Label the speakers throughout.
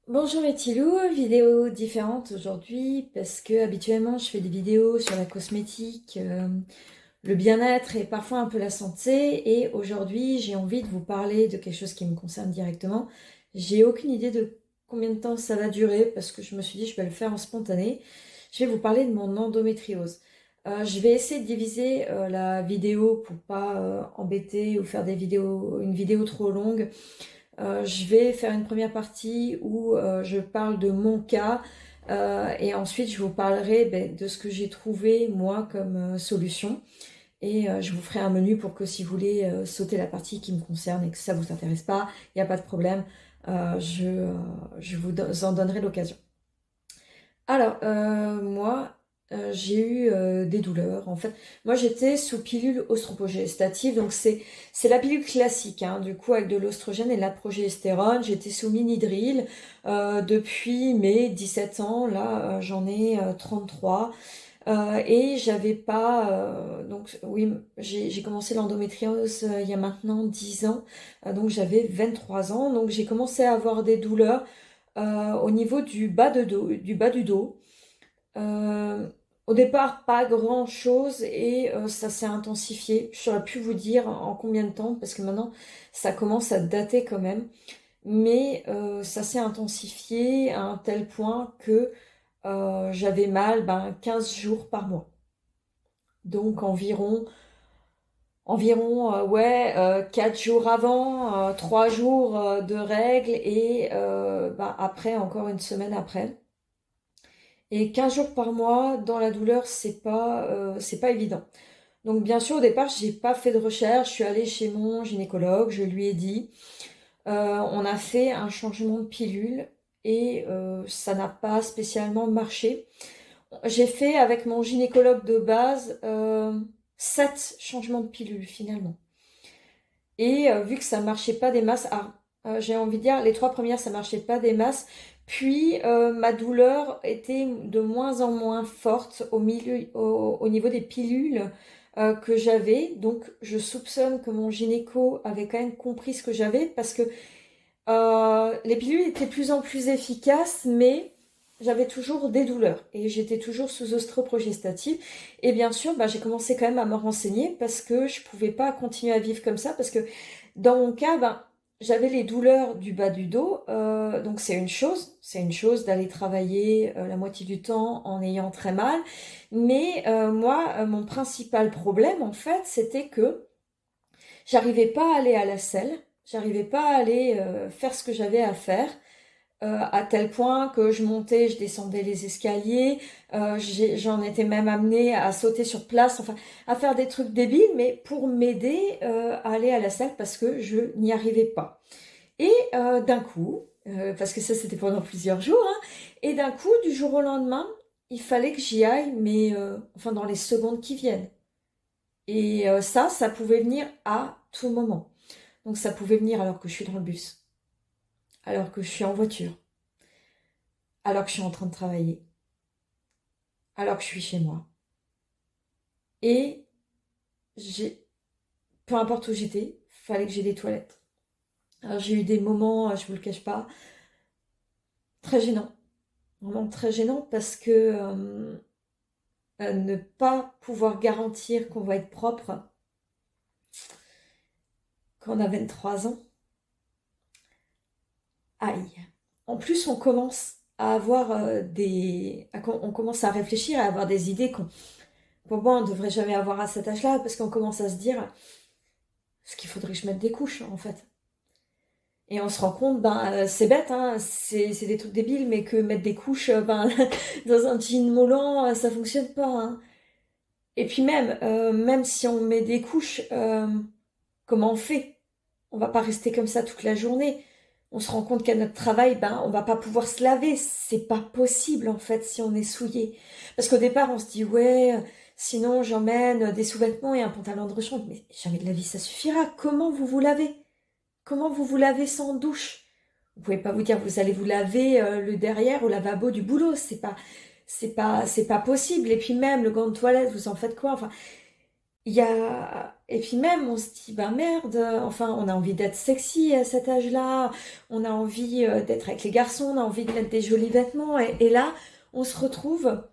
Speaker 1: Bonjour Etilou, vidéo différente aujourd'hui parce que habituellement je fais des vidéos sur la cosmétique, le bien-être et parfois un peu la santé et aujourd'hui j'ai envie de vous parler de quelque chose qui me concerne directement. J'ai aucune idée de combien de temps ça va durer parce que je me suis dit je vais le faire en spontané. Je vais vous parler de mon endométriose. Je vais essayer de diviser la vidéo pour pas embêter ou faire une vidéo trop longue. Je vais faire une première partie où je parle de mon cas et ensuite je vous parlerai de ce que j'ai trouvé moi comme solution et je vous ferai un menu pour que si vous voulez sauter la partie qui me concerne et que ça vous intéresse pas, il n'y a pas de problème, je vous en donnerai l'occasion. Alors, moi, j'ai eu des douleurs. En fait, moi, j'étais sous pilule ostropogestative, donc c'est la pilule classique, hein, du coup, avec de l'ostrogène et de la progestérone. J'étais sous Minidril depuis mes 17 ans. Là, j'en ai 33. Et j'avais pas... donc, oui, j'ai commencé l'endométriose il y a maintenant 10 ans. Donc, j'avais 23 ans. Donc, j'ai commencé à avoir des douleurs au niveau du bas de dos, du bas du dos. Euh, Au départ, pas grand-chose et ça s'est intensifié. Je saurais plus vous dire en combien de temps parce que maintenant, ça commence à dater quand même. Mais ça s'est intensifié à un tel point que j'avais mal 15 jours par mois. Donc environ ouais, 4 jours avant, 3 jours de règles et après encore une semaine après. Et 15 jours par mois dans la douleur, c'est pas évident. Donc bien sûr, au départ, j'ai pas fait de recherche, je suis allée chez mon gynécologue, je lui ai dit, on a fait un changement de pilule et ça n'a pas spécialement marché. J'ai fait avec mon gynécologue de base 7 changements de pilule finalement. Et vu que ça marchait pas des masses, j'ai envie de dire, les 3 premières, ça marchait pas des masses. Puis ma douleur était de moins en moins forte au niveau des pilules que j'avais. Donc je soupçonne que mon gynéco avait quand même compris ce que j'avais parce que les pilules étaient de plus en plus efficaces, mais j'avais toujours des douleurs et j'étais toujours sous ostroprogestative. Et bien sûr, j'ai commencé quand même à me renseigner parce que je pouvais pas continuer à vivre comme ça parce que dans mon cas, j'avais les douleurs du bas du dos. Donc c'est une chose d'aller travailler la moitié du temps en ayant très mal. Mais moi, mon principal problème en fait, c'était que j'arrivais pas à aller à la selle, j'arrivais pas à aller faire ce que j'avais à faire, à tel point que je montais, je descendais les escaliers, j'en étais même amenée à sauter sur place, enfin à faire des trucs débiles, mais pour m'aider à aller à la salle parce que je n'y arrivais pas. Et d'un coup, parce que ça c'était pendant plusieurs jours, hein, et d'un coup, du jour au lendemain, il fallait que j'y aille, mais enfin dans les secondes qui viennent. Et ça pouvait venir à tout moment. Donc ça pouvait venir alors que je suis dans le bus, alors que je suis en voiture, alors que je suis en train de travailler, alors que je suis chez moi. Et j'ai, peu importe où j'étais, fallait que j'ai des toilettes. Alors j'ai eu des moments, je vous le cache pas, très gênants. Vraiment très gênants parce que ne pas pouvoir garantir qu'on va être propre quand on a 23 ans, aïe. En plus, on commence à avoir on commence à réfléchir, à avoir des idées qu'on pour moi, on ne devrait jamais avoir à cet âge-là parce qu'on commence à se dire ce qu'il faudrait que je mette des couches en fait. Et on se rend compte, c'est bête, hein, c'est des trucs débiles, mais que mettre des couches dans un jean moulant, ça fonctionne pas. Hein. Et puis même si on met des couches, comment on fait? On va pas rester comme ça toute la journée. On se rend compte qu'à notre travail, on va pas pouvoir se laver. C'est pas possible, en fait, si on est souillé. Parce qu'au départ, on se dit, ouais, sinon j'emmène des sous-vêtements et un pantalon de rechange. Mais jamais de la vie, ça suffira. Comment vous vous lavez? Comment vous vous lavez sans douche? Vous pouvez pas vous dire, vous allez vous laver le derrière au lavabo du boulot. C'est pas possible. Et puis même, le gant de toilette, vous en faites quoi? Enfin, il y a... Et puis même, on se dit, bah merde, enfin, on a envie d'être sexy à cet âge-là, on a envie d'être avec les garçons, on a envie de mettre des jolis vêtements, et là, on se retrouve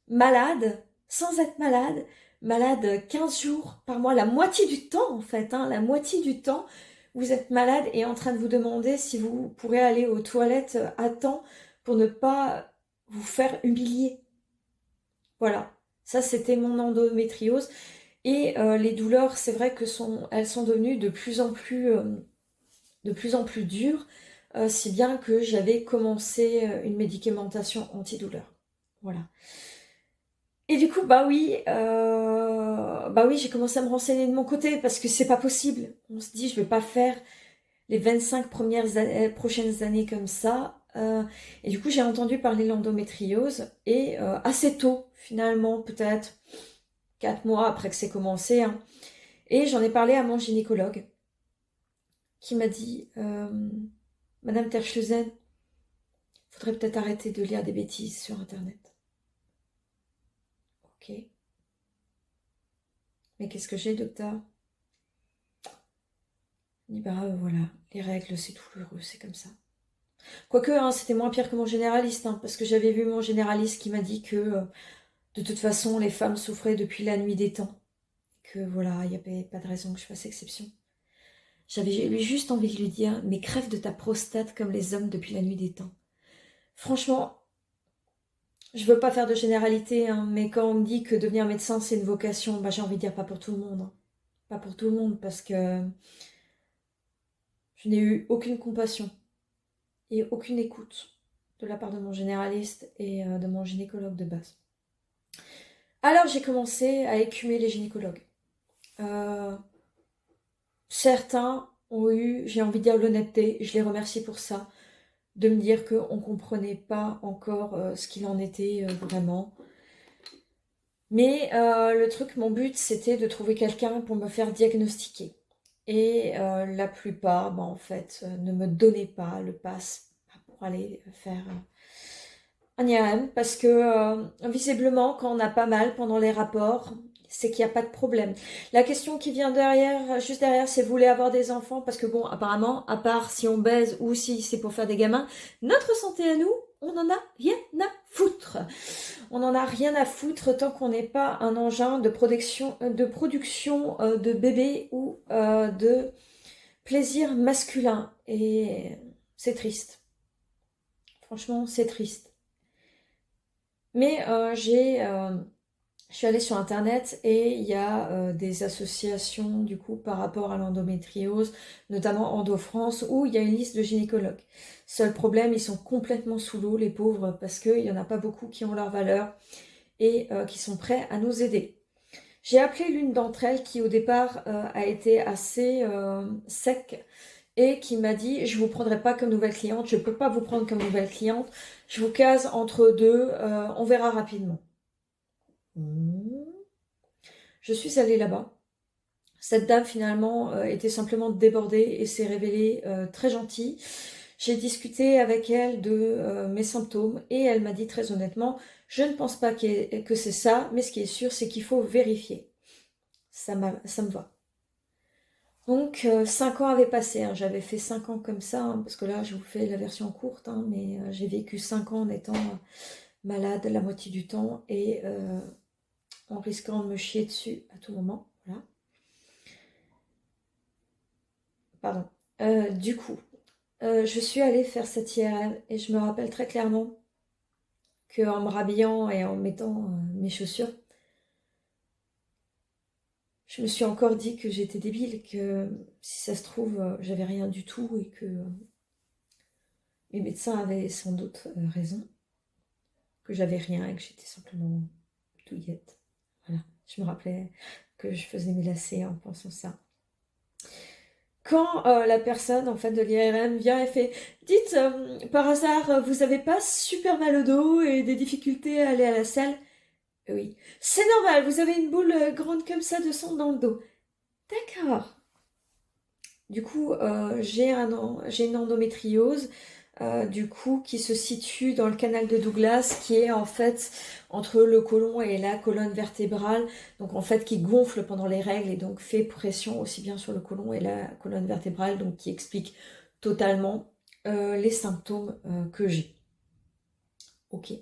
Speaker 1: malade, sans être malade, malade 15 jours par mois, la moitié du temps en fait, hein, la moitié du temps, vous êtes malade et en train de vous demander si vous pourrez aller aux toilettes à temps pour ne pas vous faire humilier. Voilà, ça c'était mon endométriose. Et les douleurs, c'est vrai que elles sont devenues de plus en plus dures, si bien que j'avais commencé une médicamentation antidouleur. Voilà. Et du coup, bah oui, j'ai commencé à me renseigner de mon côté parce que c'est pas possible. On se dit, je vais pas faire les 25 prochaines années comme ça. Et du coup, j'ai entendu parler de l'endométriose et assez tôt, finalement, peut-être 4 mois après que c'est commencé, hein. Et j'en ai parlé à mon gynécologue qui m'a dit, Madame Terschleusen, faudrait peut-être arrêter de lire des bêtises sur Internet. Ok. Mais qu'est-ce que j'ai, docteur? Il dit, bah voilà, les règles, c'est douloureux, c'est comme ça. Quoique, hein, c'était moins pire que mon généraliste, hein, parce que j'avais vu mon généraliste qui m'a dit que, de toute façon, les femmes souffraient depuis la nuit des temps. Que voilà, il n'y avait pas de raison que je fasse exception. J'avais eu juste envie de lui dire, mais crève de ta prostate comme les hommes depuis la nuit des temps. Franchement, je veux pas faire de généralité, hein, mais quand on me dit que devenir médecin, c'est une vocation, bah, j'ai envie de dire pas pour tout le monde, hein. Pas pour tout le monde, parce que je n'ai eu aucune compassion et aucune écoute de la part de mon généraliste et de mon gynécologue de base. Alors j'ai commencé à écumer les gynécologues. Euh, Certains ont eu, j'ai envie de dire l'honnêteté, je les remercie pour ça, de me dire qu'on ne comprenait pas encore ce qu'il en était vraiment. Mais le truc, mon but, c'était de trouver quelqu'un pour me faire diagnostiquer. Et la plupart, bah, en fait, ne me donnaient pas le pass pour aller faire un IRM parce que visiblement, quand on a pas mal pendant les rapports, c'est qu'il n'y a pas de problème. La question qui vient derrière, juste derrière, c'est vous voulez avoir des enfants parce que bon, apparemment, à part si on baise ou si c'est pour faire des gamins, notre santé à nous, on n'en a rien à foutre. On n'en a rien à foutre tant qu'on n'est pas un engin de production de bébés ou de plaisir masculin. Et c'est triste. Franchement, c'est triste. Mais je suis allée sur Internet et il y a des associations du coup par rapport à l'endométriose, notamment Endo France, où il y a une liste de gynécologues. Seul problème, ils sont complètement sous l'eau, les pauvres, parce qu'il n'y en a pas beaucoup qui ont leur valeur et qui sont prêts à nous aider. J'ai appelé l'une d'entre elles qui au départ a été assez sec et qui m'a dit je vous prendrai pas comme nouvelle cliente, je peux pas vous prendre comme nouvelle cliente, je vous case entre deux, on verra rapidement. Je suis allée là-bas. Cette dame finalement était simplement débordée et s'est révélée très gentille. J'ai discuté avec elle de mes symptômes et elle m'a dit très honnêtement, je ne pense pas que c'est ça, mais ce qui est sûr, c'est qu'il faut vérifier. Ça me va. Donc 5 ans avaient passé, hein. J'avais fait 5 ans comme ça, hein, parce que là je vous fais la version courte, hein, mais j'ai vécu 5 ans en étant malade la moitié du temps et en risquant de me chier dessus à tout moment. Voilà. Pardon. Du coup, je suis allée faire cette IRM et je me rappelle très clairement qu'en me rhabillant et en mettant mes chaussures, je me suis encore dit que j'étais débile, que si ça se trouve, j'avais rien du tout et que les médecins avaient sans doute raison, que j'avais rien et que j'étais simplement douillette. Voilà, je me rappelais que je faisais mes lacets en pensant ça. Quand la personne en fait de l'IRM vient et fait dites par hasard vous avez pas super mal au dos et des difficultés à aller à la salle? Oui. C'est normal, vous avez une boule grande comme ça de sang dans le dos. D'accord. Du coup, j'ai une endométriose. du coup, qui se situe dans le canal de Douglas, qui est en fait entre le côlon et la colonne vertébrale, donc en fait qui gonfle pendant les règles et donc fait pression aussi bien sur le côlon et la colonne vertébrale, donc qui explique totalement les symptômes que j'ai. Ok.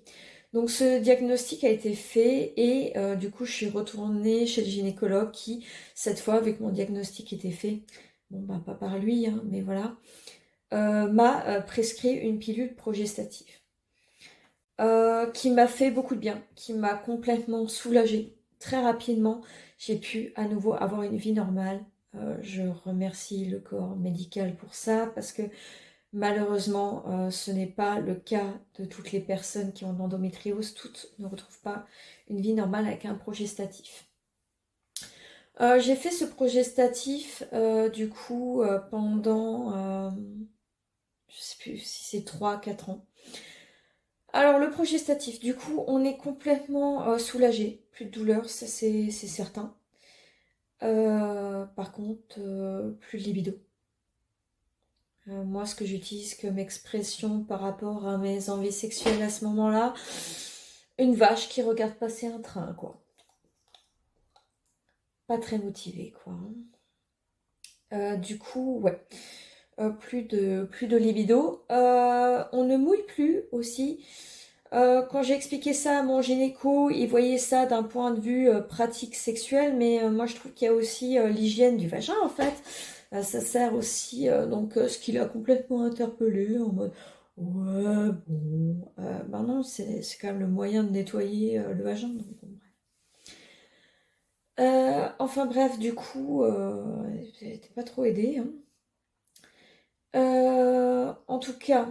Speaker 1: Donc ce diagnostic a été fait et du coup je suis retournée chez le gynécologue qui, cette fois, avec mon diagnostic était fait, bon bah pas par lui, hein, mais voilà, m'a prescrit une pilule progestative qui m'a fait beaucoup de bien, qui m'a complètement soulagée. Très rapidement, j'ai pu à nouveau avoir une vie normale. Je remercie le corps médical pour ça parce que malheureusement, ce n'est pas le cas de toutes les personnes qui ont de l'endométriose. Toutes ne retrouvent pas une vie normale avec un progestatif. J'ai fait ce progestatif du coup pendant, je sais plus si c'est 3-4 ans. Alors le progestatif, du coup, on est complètement soulagé, plus de douleur, ça c'est certain. Par contre, plus de libido. Moi, ce que j'utilise comme expression par rapport à mes envies sexuelles à ce moment-là, une vache qui regarde passer un train, quoi. Pas très motivée, quoi. Du coup, ouais. Plus de libido. On ne mouille plus aussi. Quand j'ai expliqué ça à mon gynéco, il voyait ça d'un point de vue pratique sexuelle, mais moi je trouve qu'il y a aussi l'hygiène du vagin en fait. Ça sert aussi, donc ce qui l'a complètement interpellé en mode ouais, bon, ben non, c'est quand même le moyen de nettoyer le vagin. Donc, bon, bref. Enfin bref, du coup, j'étais pas trop aidée, hein. En tout cas,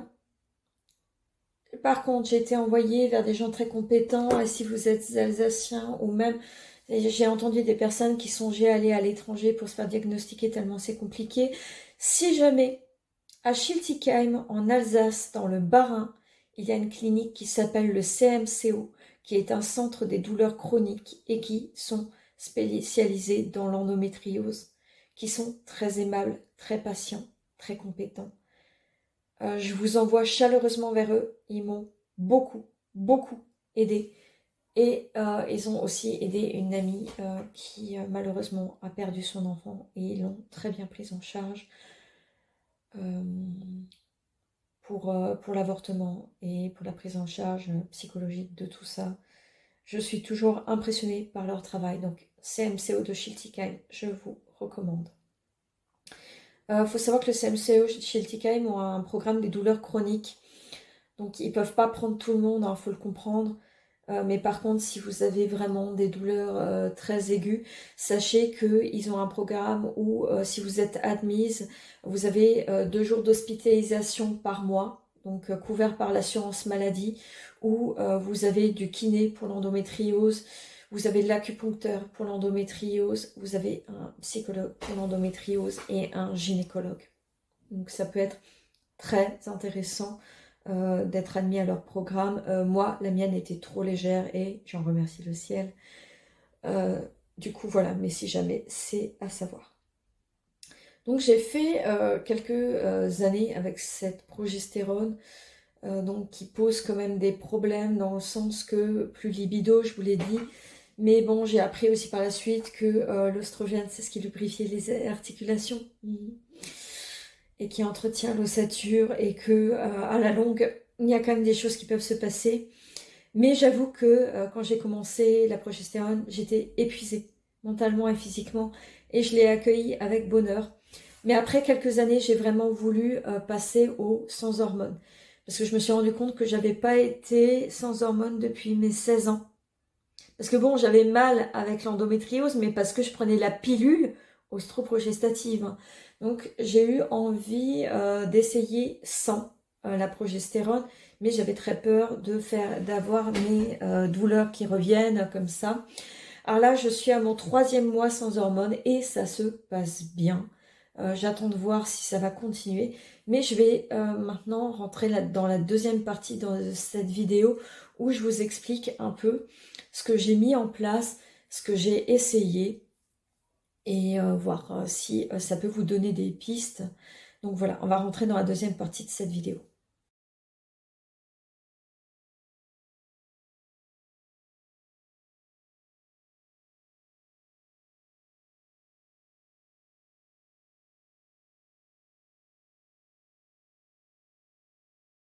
Speaker 1: par contre, j'ai été envoyée vers des gens très compétents et si vous êtes alsacien ou même, j'ai entendu des personnes qui songeaient à aller à l'étranger pour se faire diagnostiquer tellement c'est compliqué. Si jamais, à Schiltigheim, en Alsace, dans le Bas-Rhin, il y a une clinique qui s'appelle le CMCO, qui est un centre des douleurs chroniques et qui sont spécialisés dans l'endométriose, qui sont très aimables, très patients, très compétents. Je vous envoie chaleureusement vers eux. Ils m'ont beaucoup, beaucoup aidé. Et ils ont aussi aidé une amie qui malheureusement a perdu son enfant et ils l'ont très bien prise en charge pour l'avortement et pour la prise en charge psychologique de tout ça. Je suis toujours impressionnée par leur travail. Donc CMCO de Schiltigheim, je vous recommande. Faut savoir que le CMCO Schiltigheim ont un programme des douleurs chroniques. Donc ils ne peuvent pas prendre tout le monde, il faut le comprendre. Mais par contre, si vous avez vraiment des douleurs très aiguës, sachez qu'ils ont un programme où si vous êtes admise, vous avez 2 jours d'hospitalisation par mois, donc couvert par l'assurance maladie, où vous avez du kiné pour l'endométriose, vous avez de l'acupuncteur pour l'endométriose, vous avez un psychologue pour l'endométriose et un gynécologue. Donc ça peut être très intéressant d'être admis à leur programme. Moi, la mienne était trop légère et j'en remercie le ciel. Du coup, voilà, mais si jamais, c'est à savoir. Donc j'ai fait quelques années avec cette progestérone, donc qui pose quand même des problèmes dans le sens que plus libido, je vous l'ai dit. Mais bon, j'ai appris aussi par la suite que l'oestrogène, c'est ce qui lubrifiait les articulations. Et qui entretient l'ossature et que à la longue, il y a quand même des choses qui peuvent se passer. Mais j'avoue que quand j'ai commencé la progestérone, j'étais épuisée mentalement et physiquement et je l'ai accueillie avec bonheur. Mais après quelques années, j'ai vraiment voulu passer au sans hormones parce que je me suis rendu compte que j'avais pas été sans hormones depuis mes 16 ans. Parce que bon, j'avais mal avec l'endométriose, mais parce que je prenais la pilule ostroprogestative. Donc j'ai eu envie d'essayer sans la progestérone, mais j'avais très peur d'avoir mes douleurs qui reviennent comme ça. Alors là, je suis à mon 3e mois sans hormones et ça se passe bien. J'attends de voir si ça va continuer. Mais je vais maintenant rentrer dans la deuxième partie de cette vidéo où je vous explique un peu ce que j'ai mis en place, ce que j'ai essayé et voir si ça peut vous donner des pistes. Donc voilà, on va rentrer dans la deuxième partie de cette vidéo.